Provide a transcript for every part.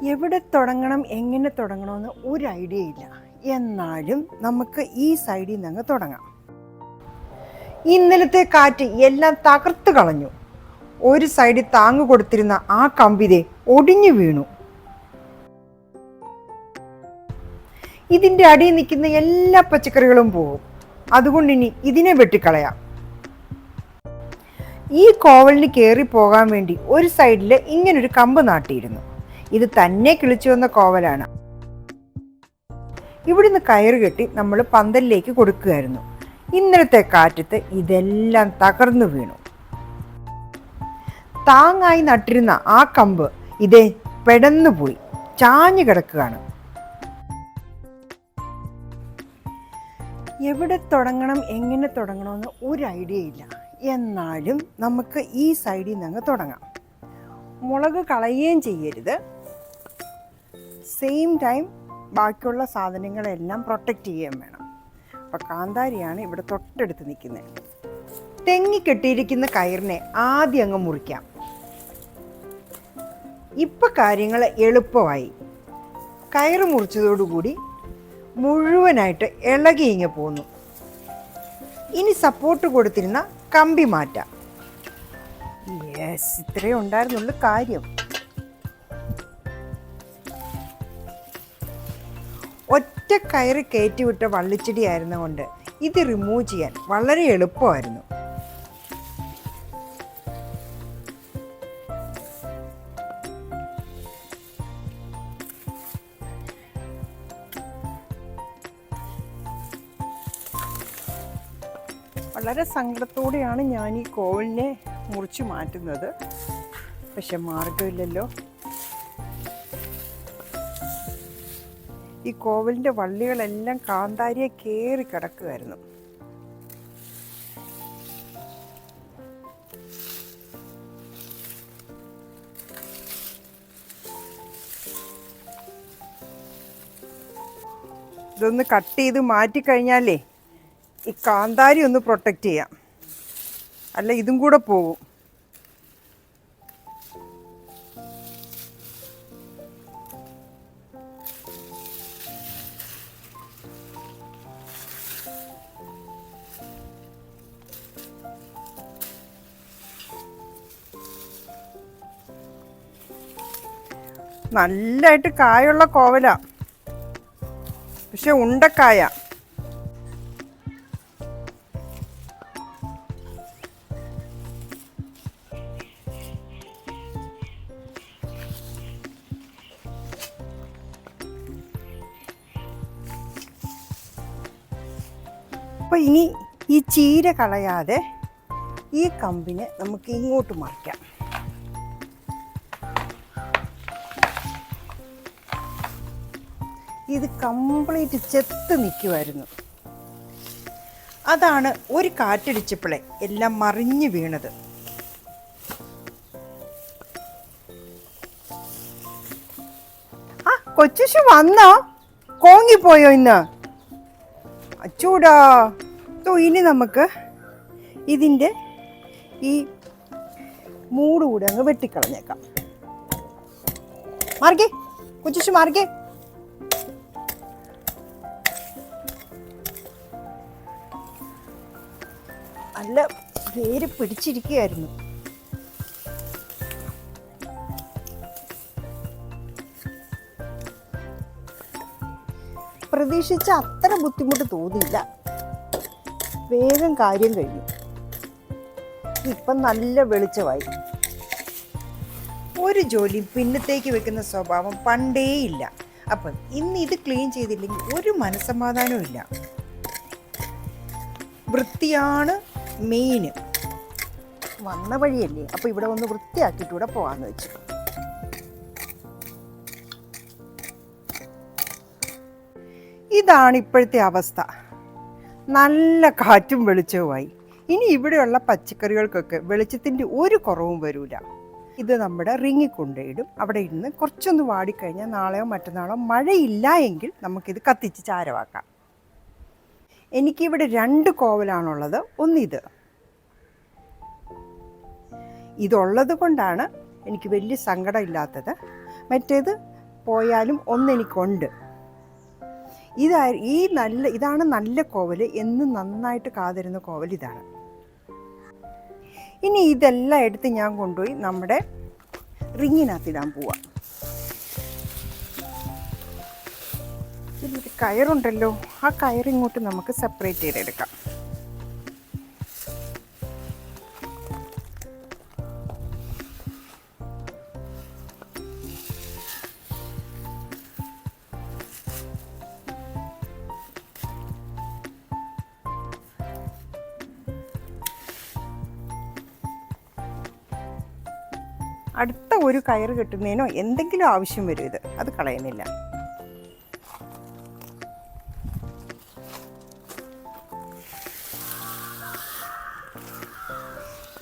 എവിടെ തുടങ്ങണം, എങ്ങനെ തുടങ്ങണമെന്ന് ഒരു ഐഡിയ ഇല്ല. എന്നാലും നമുക്ക് ഈ സൈഡിൽ നിന്ന് അങ്ങ് തുടങ്ങാം. ഇന്നലത്തെ കാറ്റ് എല്ലാം തകർത്ത് കളഞ്ഞു. ഒരു സൈഡിൽ താങ്ങു കൊടുത്തിരുന്ന ആ കമ്പിതെ ഒടിഞ്ഞു വീണു. ഇതിൻ്റെ അടിയിൽ നിൽക്കുന്ന എല്ലാ പച്ചക്കറികളും പോകും. അതുകൊണ്ട് ഇനി ഇതിനെ വെട്ടിക്കളയാം. ഈ കോവലിന് കയറി പോകാൻ വേണ്ടി ഒരു സൈഡിൽ ഇങ്ങനൊരു കമ്പ് നാട്ടിയിരുന്നു. ഇത് തന്നെ കിളിച്ചു വന്ന കോവലാണ്. ഇവിടുന്ന് കയറ് കെട്ടി നമ്മൾ പന്തലിലേക്ക് കൊടുക്കുകയായിരുന്നു. ഇന്നലത്തെ കാറ്റത്ത് ഇതെല്ലാം തകർന്നു വീണു. താങ്ങായി നട്ടിരുന്ന ആ കമ്പ് ഇതേ പെടന്നുപോയി ചാഞ്ഞു കിടക്കുകയാണ്. എവിടെ തുടങ്ങണം, എങ്ങനെ തുടങ്ങണമെന്ന് ഒരു ഐഡിയ ഇല്ല. എന്നാലും നമുക്ക് ഈ സൈഡിൽ നിന്ന് അങ്ങ് തുടങ്ങാം. മുളക് കളയുകയും ചെയ്യരുത്. സെയിം ടൈം ബാക്കിയുള്ള സാധനങ്ങളെല്ലാം പ്രൊട്ടക്റ്റ് ചെയ്യുകയും വേണം. അപ്പോൾ കാന്താരിയാണ് ഇവിടെ തൊട്ടടുത്ത് നിൽക്കുന്നത്. തെങ്ങിക്കെട്ടിയിരിക്കുന്ന കയറിനെ ആദ്യം അങ്ങ് മുറിക്കാം. ഇപ്പം കാര്യങ്ങൾ എളുപ്പമായി. കയറ് മുറിച്ചതോടുകൂടി മുഴുവനായിട്ട് ഇളകി ഇങ്ങ് പോന്നു. ഇനി സപ്പോർട്ട് കൊടുത്തിരുന്ന കമ്പി മാറ്റാം. യെസ്, ഇത്രയേ ഉണ്ടായിരുന്നുള്ളൂ കാര്യം. ഒറ്റ കയറ് കയറ്റിവിട്ട വള്ളിച്ചെടി ആയിരുന്നുകൊണ്ട് ഇത് റിമൂവ് ചെയ്യാൻ വളരെ എളുപ്പമായിരുന്നു. വളരെ സങ്കടത്തോടെയാണ് ഞാൻ ഈ കോവലിനെ മുറിച്ച് മാറ്റുന്നത്. പക്ഷെ മാർഗമില്ലല്ലോ. ഈ കോവലിൻ്റെ വള്ളികളെല്ലാം കാന്താരിയെ കയറി കിടക്കുമായിരുന്നു. ഇതൊന്ന് കട്ട് ചെയ്ത് മാറ്റിക്കഴിഞ്ഞാലേ ഈ കാന്താരി ഒന്ന് പ്രൊട്ടക്റ്റ് ചെയ്യാം. അല്ല ഇതും കൂടെ പോകും. നല്ലതായിട്ട് കായുള്ള കോവല, പക്ഷെ ഉണ്ടക്കായ. അപ്പോൾ ഇനി ഈ ചീര കളയാതെ ഈ കമ്പിനെ നമുക്ക് ഇങ്ങോട്ട് മറിക്കാം. ഇത് കംപ്ലീറ്റ് ചെത്ത് നിൽക്കുമായിരുന്നു. അതാണ് ഒരു കാറ്റടിച്ചപ്പോഴേ എല്ലാം മറിഞ്ഞു വീണത്. ആ കൊച്ചുശു വന്നോ? കോങ്ങിപ്പോയോ ഇന്ന്? അച്ചൂടാ. ഇനി നമുക്ക് ഇതിൻ്റെ ഈ മൂട് കൂടെ അങ്ങ് വെട്ടിക്കളഞ്ഞേക്കാം. മാർഗേ, കൊച്ചുശു മാർഗേ. നല്ല വേര് പിടിച്ചിരിക്കുകയായിരുന്നു. പ്രതീക്ഷിച്ച അത്ര ബുദ്ധിമുട്ട് തോന്നിയില്ല. വേഗം കാര്യം കഴിഞ്ഞു. ഇപ്പം നല്ല വെളിച്ചമായി. ഒരു ജോലി പിന്നത്തേക്ക് വെക്കുന്ന സ്വഭാവം പണ്ടേയില്ല. അപ്പം ഇന്ന് ഇത് ക്ലീൻ ചെയ്തില്ലെങ്കിൽ ഒരു മനസ്സമാധാനവും ഇല്ല. വൃത്തിയാണ് മെയിന്. വന്ന വഴിയല്ലേ, അപ്പോൾ ഇവിടെ ഒന്ന് വൃത്തിയാക്കിയിട്ടൂടെ പോകാമെന്ന് വെച്ചു. ഇതാണ് ഇപ്പോഴത്തെ അവസ്ഥ. നല്ല കാറ്റും വെളിച്ചവുമായി. ഇനി ഇവിടെയുള്ള പച്ചക്കറികൾക്കൊക്കെ വെളിച്ചത്തിൻ്റെ ഒരു കുറവും വരില്ല. ഇത് നമ്മുടെ റിങ്ങിൽ കൊണ്ടിടും. അവിടെ ഇരുന്ന് കുറച്ചൊന്ന് വാടിക്കഴിഞ്ഞാൽ നാളെയോ മറ്റന്നാളോ മഴയില്ല എങ്കിൽ നമുക്കിത് കത്തിച്ച് ചാരമാക്കാം. എനിക്കിവിടെ 2 കോവലാണുള്ളത്. ഒന്നിത്. ഇതുള്ളത് കൊണ്ടാണ് എനിക്ക് വലിയ സങ്കടമില്ലാത്തത്. മറ്റേത് പോയാലും ഒന്നെനിക്കുണ്ട്. ഇതാണ് നല്ല കോവൽ, എന്നും നന്നായിട്ട് കാതരുന്ന കോവൽ ഇതാണ്. ഇനി ഇതെല്ലാം എടുത്ത് ഞാൻ കൊണ്ടുപോയി നമ്മുടെ റിങ്ങിനകത്തിടാൻ പോവാം. ഇതിലൊരു കയറുണ്ടല്ലോ, ആ കയറിങ്ങോട്ട് നമുക്ക് സെപ്പറേറ്റ് ചെയ്തെടുക്കാം. അടുത്ത ഒരു കയറ് കെട്ടുന്നതിനോ എന്തെങ്കിലും ആവശ്യം വരും, അത് കളയുന്നില്ല.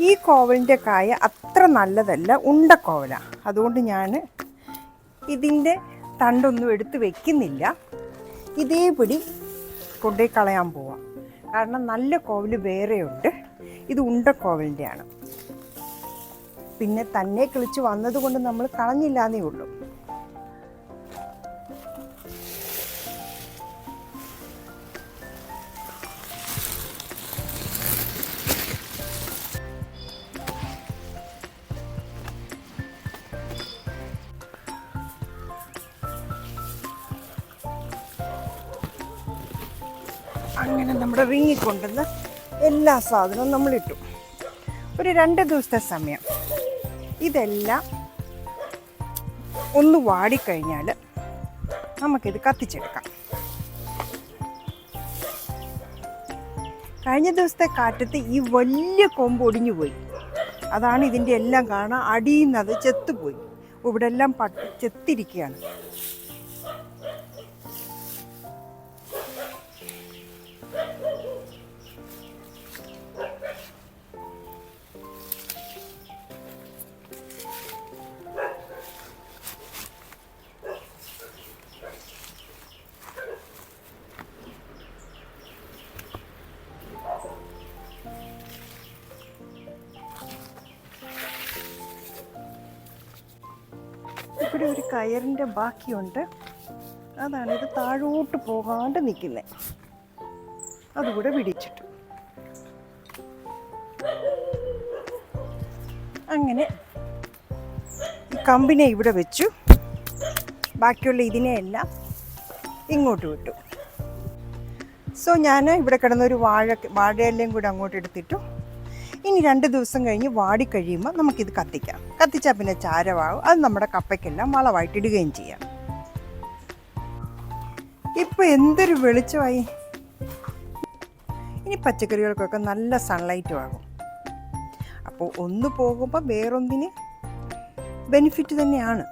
ഈ കോവലിൻ്റെ കായ അത്ര നല്ലതല്ല, ഉണ്ടക്കോവലാണ്. അതുകൊണ്ട് ഞാൻ ഇതിൻ്റെ തണ്ടൊന്നും എടുത്ത് വെക്കുന്നില്ല, ഇതേപടി കൊണ്ടുപോയി കളയാൻ പോവാം. കാരണം നല്ല കോവൽ വേറെയുണ്ട്, ഇത് ഉണ്ടക്കോവലിൻ്റെയാണ്. പിന്നെ തന്നെ കിളിച്ച് വന്നതുകൊണ്ട് നമ്മൾ കളഞ്ഞില്ലാന്നേ ഉള്ളൂ. അങ്ങനെ നമ്മുടെ റിങ്ങിൽ കൊണ്ടുവന്ന് എല്ലാ സാധനവും നമ്മളിട്ടു. ഒരു 2 ദിവസത്തെ സമയം ഇതെല്ലാം ഒന്ന് വാടിക്കഴിഞ്ഞാൽ നമുക്കിത് കത്തിച്ചെടുക്കാം. കഴിഞ്ഞ ദിവസത്തെ കാറ്റത്ത് ഈ വലിയ കൊമ്പ് ഒടിഞ്ഞു പോയി. അതാണ് ഇതിൻ്റെ എല്ലാം കാണാൻ അടിയുന്നത് ചെത്തുപോയി. ഇവിടെ എല്ലാം ചെത്തിരിക്കുകയാണ്. ഇവിടെ ഒരു കയറിൻ്റെ ബാക്കിയുണ്ട്, അതാണ് ഇത് താഴോട്ട് പോകാണ്ട് നിൽക്കുന്നത്. അതുകൂടെ പിടിച്ചിട്ടു. അങ്ങനെ ഈ കമ്പിനെ ഇവിടെ വെച്ചു, ബാക്കിയുള്ള ഇതിനെയെല്ലാം ഇങ്ങോട്ട് വിട്ടു. സോ ഞാൻ ഇവിടെ കിടന്നൊരു വാഴയെല്ലാം കൂടെ അങ്ങോട്ട് എടുത്തിട്ടു. ഇനി 2 ദിവസം കഴിഞ്ഞ് വാടിക്കഴിയുമ്പോൾ നമുക്കിത് കത്തിക്കാം. കത്തിച്ചാൽ പിന്നെ ചാരമാകും, അത് നമ്മുടെ കപ്പയ്ക്കെല്ലാം വളമായിട്ടിടുകയും ചെയ്യാം. ഇപ്പോൾ എന്തൊരു വെളിച്ചമായി. ഇനി പച്ചക്കറികൾക്കൊക്കെ നല്ല സൺലൈറ്റും ആകും. അപ്പോൾ ഒന്ന് പോകുമ്പോൾ വേറൊന്നിന് ബെനിഫിറ്റ് തന്നെയാണ്.